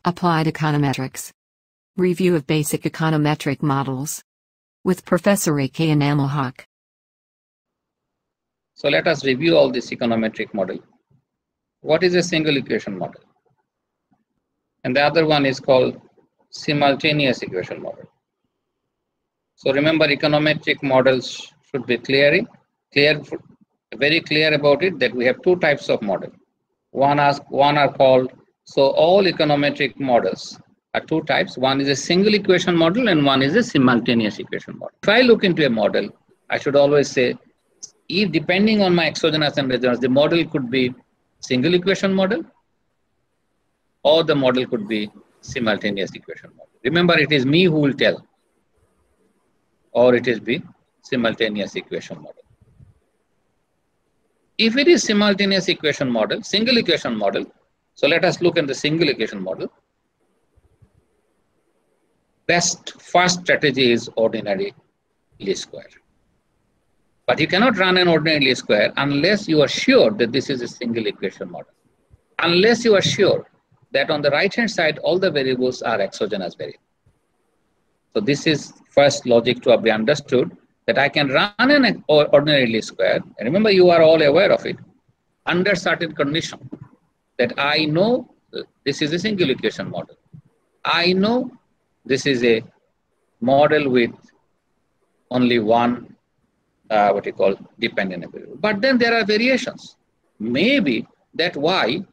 Applied Econometrics. Review of Basic Econometric Models. With Professor A.K. Enamelhaq. So let us review all this econometric model. What is a single equation model? And the other one is called simultaneous equation model. So remember, econometric models should be very clear about it, that we have two types of model. One are called, so all econometric models are two types. One is a single equation model and one is a simultaneous equation model. If I look into a model, I should always say, if depending on my exogenous and exogenous, the model could be single equation model or the model could be simultaneous equation model. Remember, it is me who will tell, or it is be simultaneous equation model. If it is simultaneous equation model, single equation model, so let us look at the single equation model. First strategy is ordinary least square. But you cannot run an ordinary least square unless you are sure that this is a single equation model. Unless you are sure that on the right hand side all the variables are exogenous variables. So this is first logic to be understood, that I can run an ordinary least square. And remember, you are all aware of it under certain condition, that I know this is a single equation model. I know this is a model with only one dependent variable. But then there are variations. Maybe that y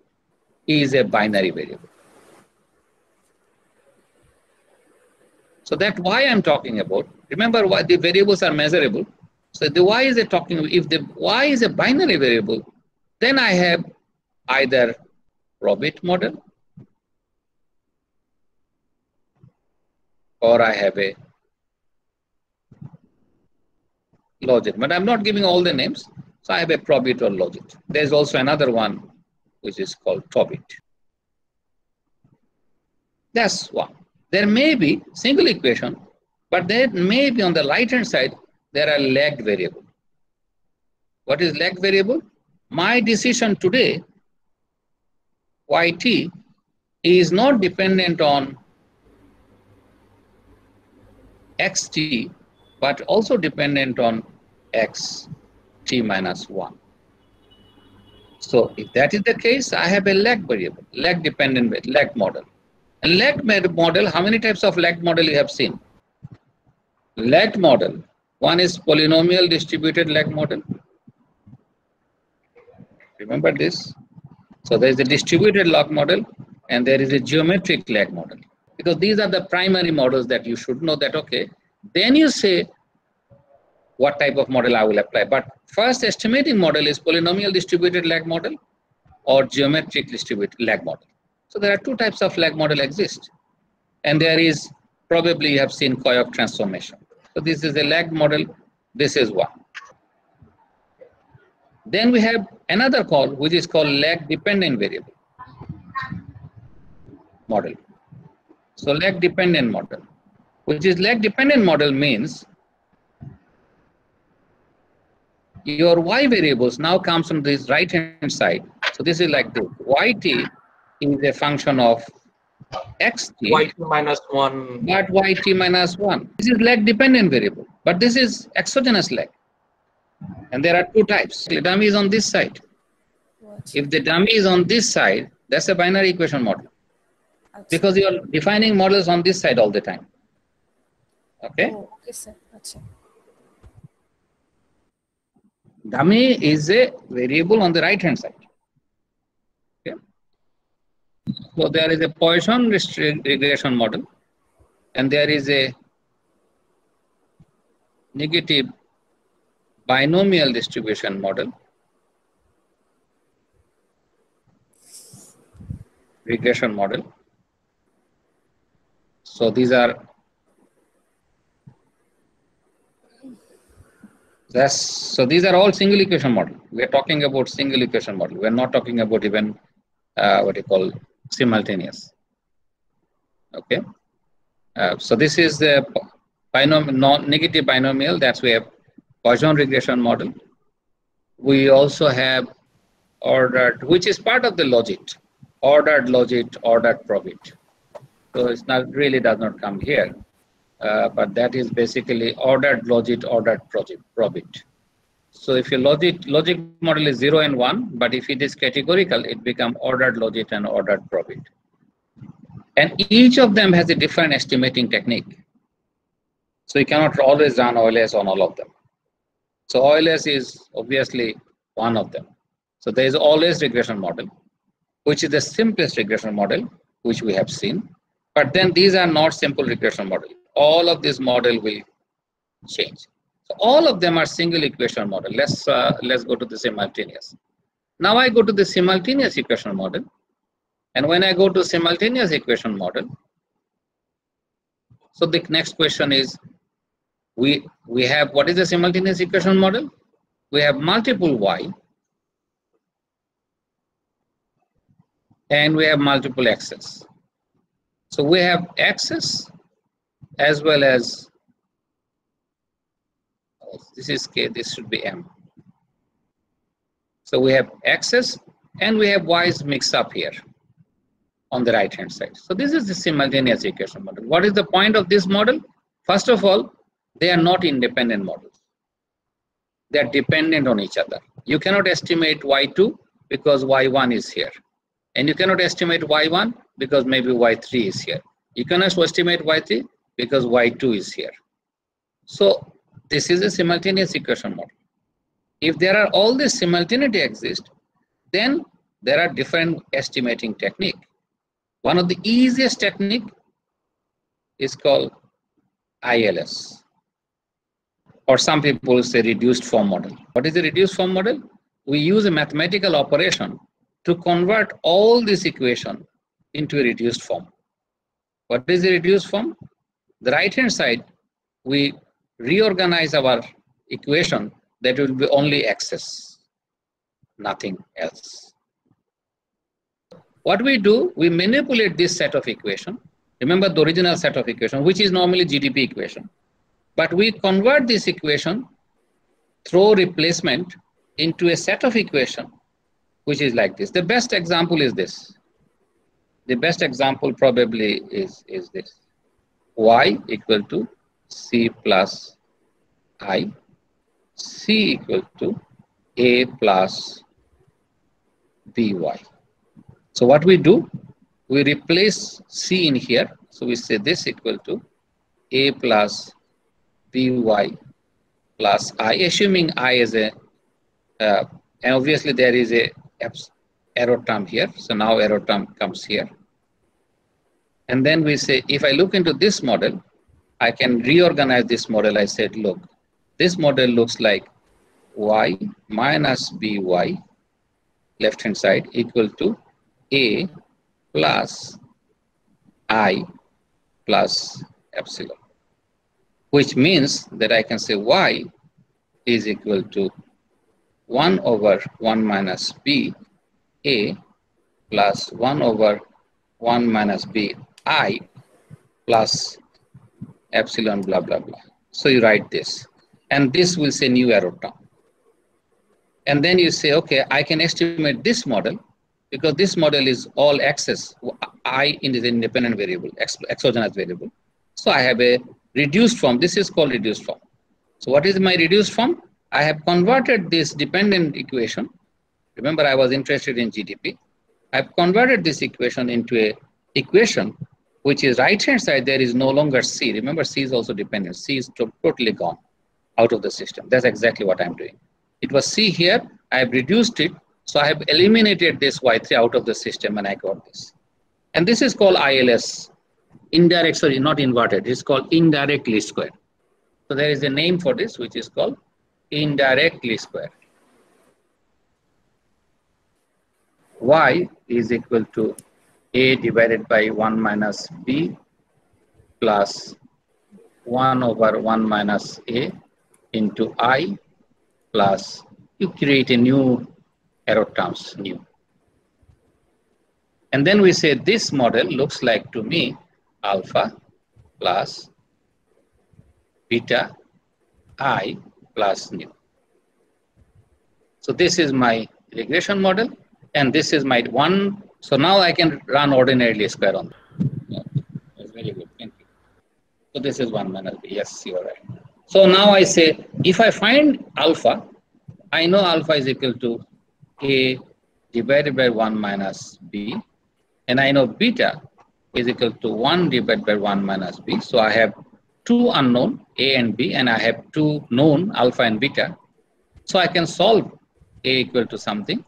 is a binary variable. So that y I'm talking about, remember why the variables are measurable. So the y is if the y is a binary variable, then I have either Probit model or I have a Logit. But I'm not giving all the names. So I have a Probit or Logit. There's also another one which is called Tobit. That's one. There may be single equation, but there may be on the right hand side, there are lagged variable. What is lagged variable? My decision today, yt, is not dependent on xt, but also dependent on xt minus 1. So if that is the case, I have a lag variable, lag dependent, lag model. And lagged model, how many types of lagged model you have seen? Lagged model, one is polynomial distributed lag model. Remember this? So there is a distributed lag model and there is a geometric lag model. Because these are the primary models that you should know that, okay, then you say what type of model I will apply. But first estimating model is polynomial distributed lag model or geometric distributed lag model. So there are two types of lag model exist. And there is, probably you have seen Koyok transformation. So this is a lag model, this is one. Then we have another call, which is called lag dependent variable model. So lag dependent model, which is lag dependent model means your y variables now comes from this right hand side. So this is like this, yt is a function of xt yt minus 1. But yt minus 1. This is lag dependent variable, but this is exogenous lag. And there are two types. The dummy is on this side. If the dummy is on this side, that's a binary equation model. Because you are defining models on this side all the time. Okay? Oh, okay, sir. Achha. Dummy is a variable on the right hand side. Okay? So there is a Poisson regression model and there is a negative binomial distribution model, regression model. So these are these are all single equation model. We are talking about single equation model. We are not talking about even simultaneous. Okay. So this is the negative binomial. That's we have Poisson regression model. We also have ordered, which is part of the logit, ordered logit, ordered probit. So it's not really does not come here, but that is basically ordered logit, ordered probit. So if your logic model is 0 and 1, but if it is categorical, it becomes ordered logit and ordered probit. And each of them has a different estimating technique. So you cannot always run OLS on all of them. So OLS is obviously one of them. So there is OLS regression model, which is the simplest regression model, which we have seen. But then these are not simple regression model. All of this model will change. So all of them are single equation model. Let's go to the simultaneous. Now I go to the simultaneous equation model. And when I go to simultaneous equation model, so the next question is, we have, what is the simultaneous equation model? We have multiple y and we have multiple x's. So we have x's as well as, this is k, this should be m. So we have x's and we have y's mixed up here on the right hand side. So this is the simultaneous equation model. What is the point of this model? First of all, they are not independent models. They are dependent on each other. You cannot estimate y2 because y1 is here. And you cannot estimate y1 because maybe y3 is here. You cannot estimate y3 because y2 is here. So this is a simultaneous equation model. If there are all this simultaneity exist, then there are different estimating technique. One of the easiest technique is called ILS, or some people say reduced form model. What is a reduced form model? We use a mathematical operation to convert all this equation into a reduced form. What is a reduced form? The right hand side, we reorganize our equation that will be only x's, nothing else. What we do, we manipulate this set of equation. Remember the original set of equation, which is normally GDP equation. But we convert this equation through replacement into a set of equation, which is like this. The best example is this. The best example probably is this. Y equal to C plus I. C equal to A plus BY. So what we do, we replace C in here. So we say this equal to A plus BY plus I, assuming I is a, and obviously there is a arrow term here. So now arrow term comes here. And then we say, if I look into this model, I can reorganize this model. I said, look, this model looks like Y minus BY, left hand side, equal to A plus I plus epsilon, which means that I can say Y is equal to 1 over 1 minus B A plus 1 over 1 minus B I plus epsilon blah blah blah. So you write this, and this will say new arrow term. And then you say, okay, I can estimate this model because this model is all x's. I is an independent variable, exogenous variable. So I have a reduced form. This is called reduced form. So what is my reduced form? I have converted this dependent equation. Remember, I was interested in GDP. I've converted this equation into a equation which is right hand side. There is no longer C. Remember, C is also dependent. C is totally gone out of the system. That's exactly what I'm doing. It was C here. I have reduced it. So I have eliminated this Y3 out of the system and I got this. And this is called ILS, indirect, sorry, not inverted. It's called indirect least square. So there is a name for this, which is called indirect least square. Y is equal to A divided by 1 minus B plus 1 over 1 minus A into I plus, you create a new arrow terms, new. And then we say this model looks like to me alpha plus beta I plus nu. So this is my regression model and this is my one. So now I can run ordinary least square on. So this is 1 minus b. Yes, you are right. So now I say, if I find alpha, I know alpha is equal to a divided by 1 minus b. And I know beta is equal to 1 divided by 1 minus b. So I have two unknown, a and b, and I have two known, alpha and beta. So I can solve a equal to something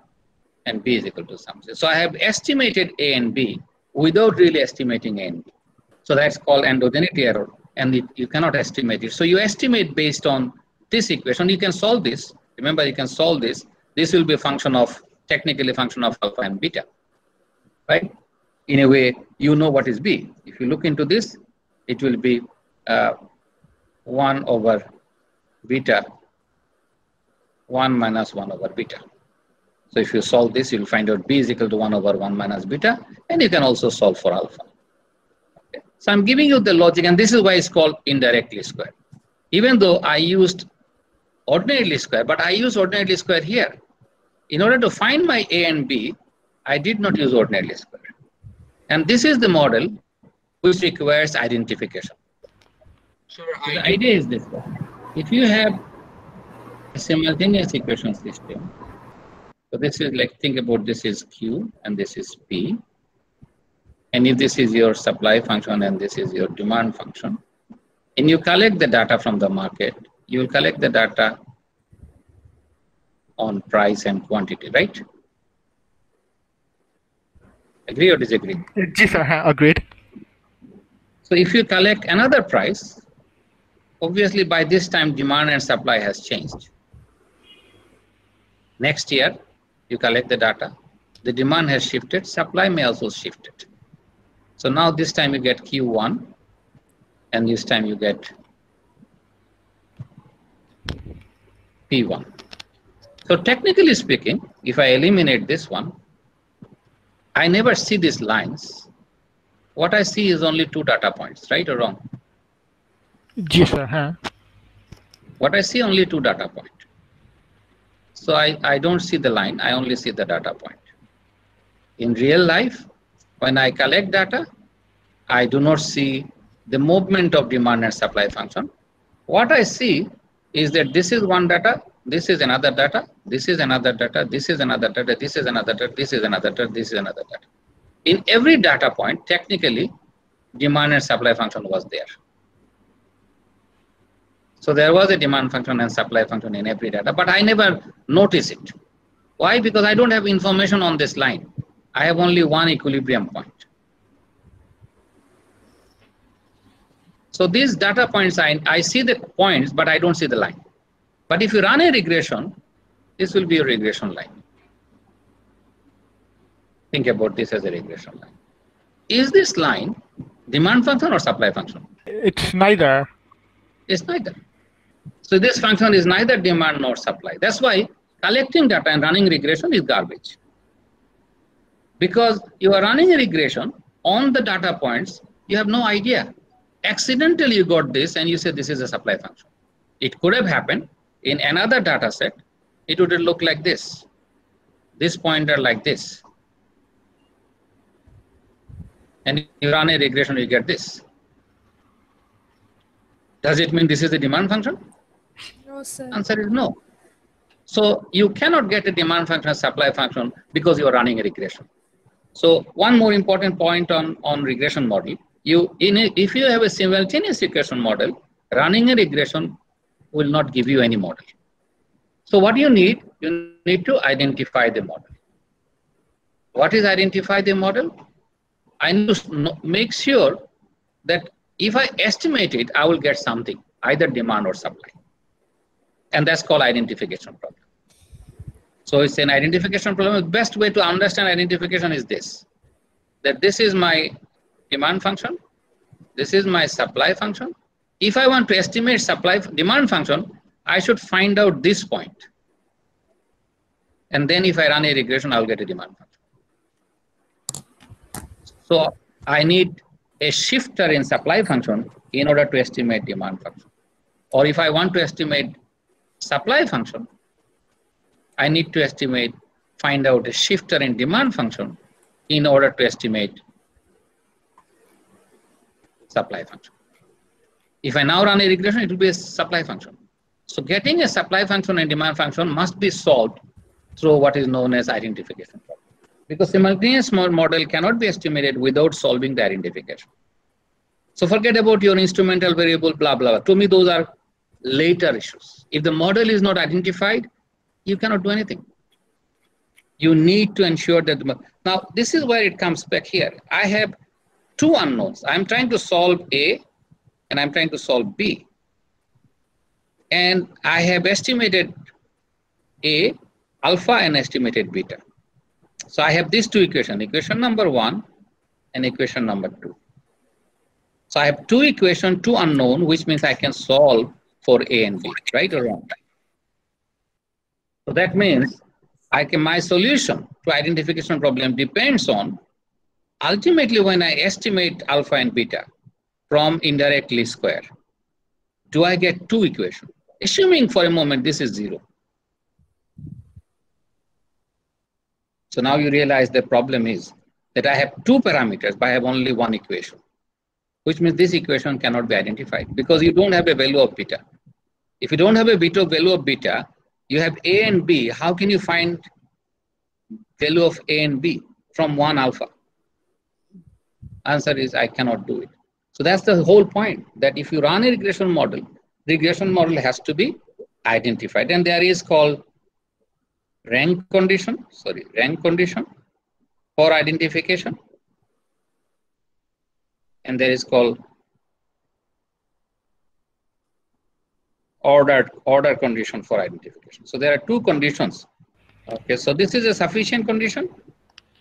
and b is equal to something. So I have estimated a and b without really estimating a and b. So that's called endogeneity error, and you cannot estimate it. So you estimate based on this equation. You can solve this. Remember, you can solve this. This will be a function of, technically function of alpha and beta, right? In a way, you know what is b. If you look into this, it will be 1 over beta, 1 minus 1 over beta. So if you solve this, you'll find out b is equal to 1 over 1 minus beta, and you can also solve for alpha. Okay. So I'm giving you the logic, and this is why it's called indirect least square. Even though I used ordinary least square, but I use ordinary least square here. In order to find my a and b, I did not use ordinary least square. And this is the model which requires identification. Sure, So the idea is this: if you have a simultaneous equation system, so this is like, think about this is Q and this is P. And if this is your supply function and this is your demand function, and you collect the data from the market, you will collect the data on price and quantity, right? Agree or disagree? Yes, sir. Agreed. So if you collect another price, obviously by this time demand and supply has changed. Next year, you collect the data, the demand has shifted, supply may also shift it. So now this time you get Q1, and this time you get P1. So technically speaking, if I eliminate this one, I never see these lines. What I see is only two data points, right or wrong? Yes, sir. What I see only two data points. So I don't see the line, I only see the data point. In real life, when I collect data, I do not see the movement of demand and supply function. What I see is that this is one data, this is another data, this is another data, this is another data, this is another data, this is another data, this is another data. In every data point, technically, demand and supply function was there. So there was a demand function and supply function in every data, but I never notice it. Why? Because I don't have information on this line. I have only one equilibrium point. So these data points, I see the points, but I don't see the line. But if you run a regression, this will be a regression line. Think about this as a regression line. Is this line demand function or supply function? It's neither. It's neither. So this function is neither demand nor supply. That's why collecting data and running regression is garbage. Because you are running a regression on the data points, you have no idea. Accidentally you got this and you say this is a supply function. It could have happened in another data set. It would look like this. This pointer like this. And you run a regression, you get this. Does it mean this is the demand function? No, sir. Answer is no. So you cannot get a demand function, supply function because you are running a regression. So one more important point on regression model. If you have a simultaneous regression model, running a regression will not give you any model. So what you need to identify the model. What is identify the model? I need to make sure that if I estimate it, I will get something, either demand or supply. And that's called identification problem. So it's an identification problem. The best way to understand identification is this, that this is my demand function, this is my supply function. If I want to estimate demand function, I should find out this point. And then if I run a regression, I'll get a demand function. So I need a shifter in supply function in order to estimate demand function. Or if I want to estimate supply function, I need to find out a shifter in demand function in order to estimate supply function. If I now run a regression, it will be a supply function. So getting a supply function and demand function must be solved through what is known as identification problem. Because simultaneous model cannot be estimated without solving the identification. So forget about your instrumental variable, blah, blah, blah. To me, those are later issues. If the model is not identified, you cannot do anything. You need to ensure that now this is where it comes back here. I have two unknowns. I'm trying to solve A and I'm trying to solve B. And I have estimated A, alpha, and estimated beta. So I have these two equations, equation number 1 and equation number 2. So I have two equations, two unknown, which means I can solve for A and B, right or wrong? So that means my solution to identification problem depends on, ultimately when I estimate alpha and beta from indirect least square, do I get two equations? Assuming for a moment this is 0. So now you realize the problem is that I have two parameters, but I have only one equation, which means this equation cannot be identified because you don't have a value of beta. If you don't have a value of beta, you have A and B. How can you find value of A and B from 1 alpha? Answer is I cannot do it. So that's the whole point, that if you run a regression model has to be identified. And there is called rank condition for identification. And there is called order condition for identification. So there are two conditions. Okay, so this is a sufficient condition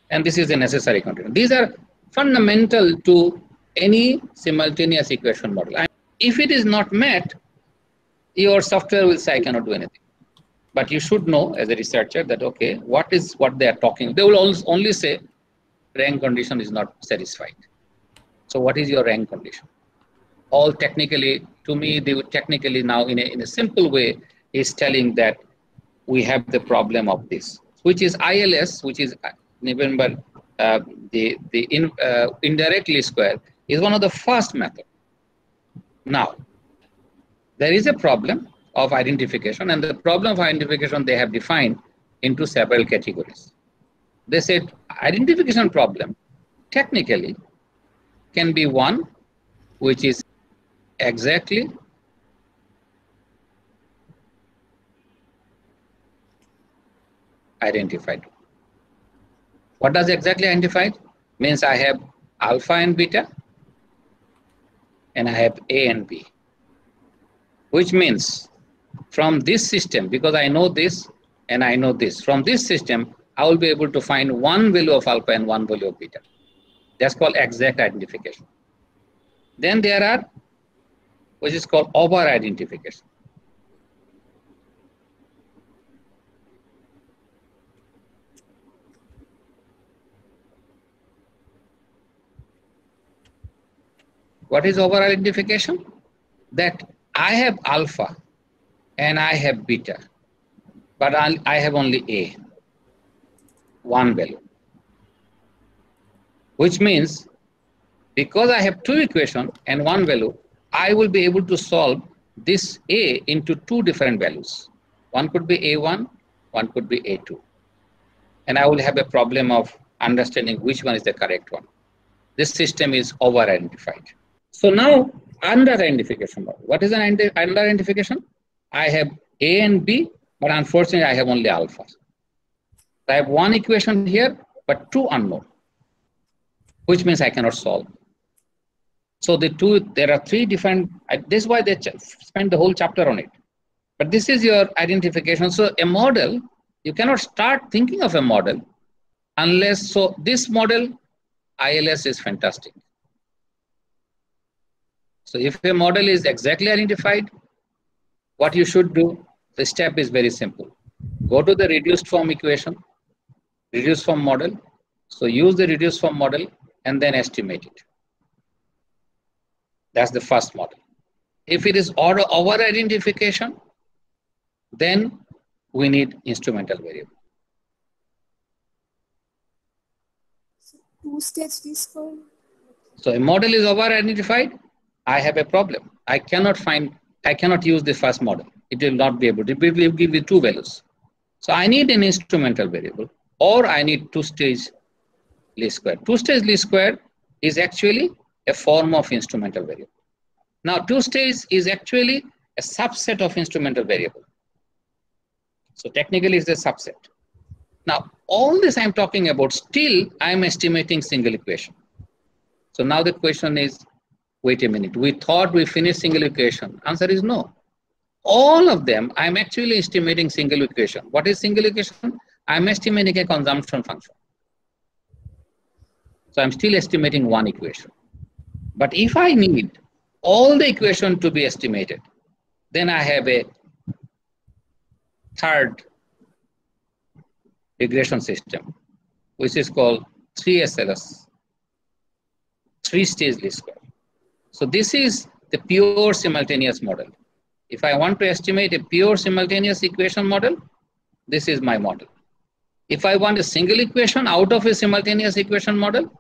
and this is a necessary condition. These are fundamental to any simultaneous equation model. And if it is not met, your software will say I cannot do anything. But you should know as a researcher that, okay, what they are talking. They will only say rank condition is not satisfied. So what is your rank condition? All technically, to me, they would technically now in a simple way is telling that we have the problem of this, which is ILS, which is remember the indirect least square is one of the first method. Now, there is a problem of identification, and the problem of identification they have defined into several categories. They said identification problem technically can be one which is exactly identified. What does exactly identified? Means I have alpha and beta and I have A and B, which means from this system, because I know this and I know this, from this system I will be able to find one value of alpha and one value of beta. That's called exact identification. Then there are which is called over identification. What is over identification? That I have alpha and I have beta, but I have only A, one value. Which means because I have two equations and one value, I will be able to solve this A into two different values. One could be A1, one could be A2. And I will have a problem of understanding which one is the correct one. This system is over-identified. So now, under-identification model. What is an under-identification? I have A and B, but unfortunately I have only alpha. I have one equation here, but two unknown, which means I cannot solve. So there are three different, this is why they spend the whole chapter on it. But this is your identification. So a model, you cannot start thinking of a model unless, so this model, ILS is fantastic. So if a model is exactly identified, what you should do, the step is very simple. Go to the reduced form equation, reduced form model. So use the reduced form model and then estimate it. That's the first model. If it is over identification, then we need instrumental variable. So two-stage least square. So a model is over identified. I have a problem. I cannot use the first model. It will not be able to. It will give you two values. So I need an instrumental variable, or I need two-stage least square. Two-stage least square is actually a form of instrumental variable. Now, two-stage is actually a subset of instrumental variable. So technically, it's a subset. Now, all this I'm talking about, still I'm estimating single equation. So now the question is, wait a minute, we thought we finished single equation. Answer is no. All of them, I'm actually estimating single equation. What is single equation? I'm estimating a consumption function. So I'm still estimating one equation. But if I need all the equation to be estimated, then I have a third regression system, which is called 3SLS, three-stage least square. So this is the pure simultaneous model. If I want to estimate a pure simultaneous equation model, this is my model. If I want a single equation out of a simultaneous equation model,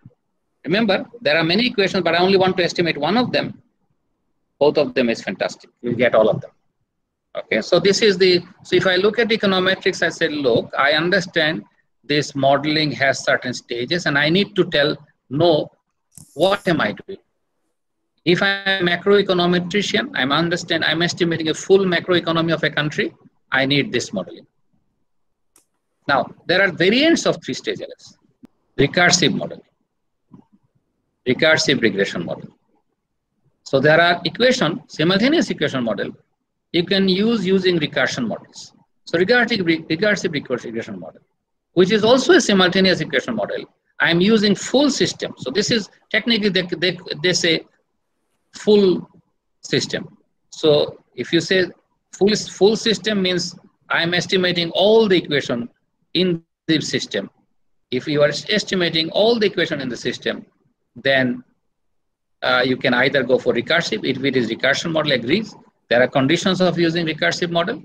remember, there are many equations, but I only want to estimate one of them. Both of them is fantastic. You'll get all of them. Okay, so this is so if I look at econometrics, I said, look, I understand this modeling has certain stages, and I need to know what am I doing. If I'm a macroeconometrician, I'm estimating a full macroeconomy of a country, I need this modeling. Now, there are variants of three-stage LS. Recursive model, recursive regression model. So there are simultaneous equation model you can use using recursion models. So recursive regression model, which is also a simultaneous equation model, I'm using full system. So this is technically, they say full system. So if you say full system means I'm estimating all the equation in the system. If you are estimating all the equation in the system, then you can either go for recursive. If it is recursion model agrees, there are conditions of using recursive model.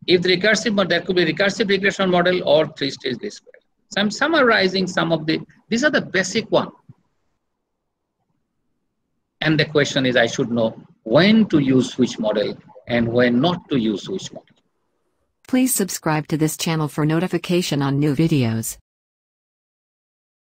If the recursive model, there could be recursive regression model or three-stage least square. So I'm summarizing some of these are the basic one. And the question is, I should know when to use which model and when not to use which model. Please subscribe to this channel for notification on new videos.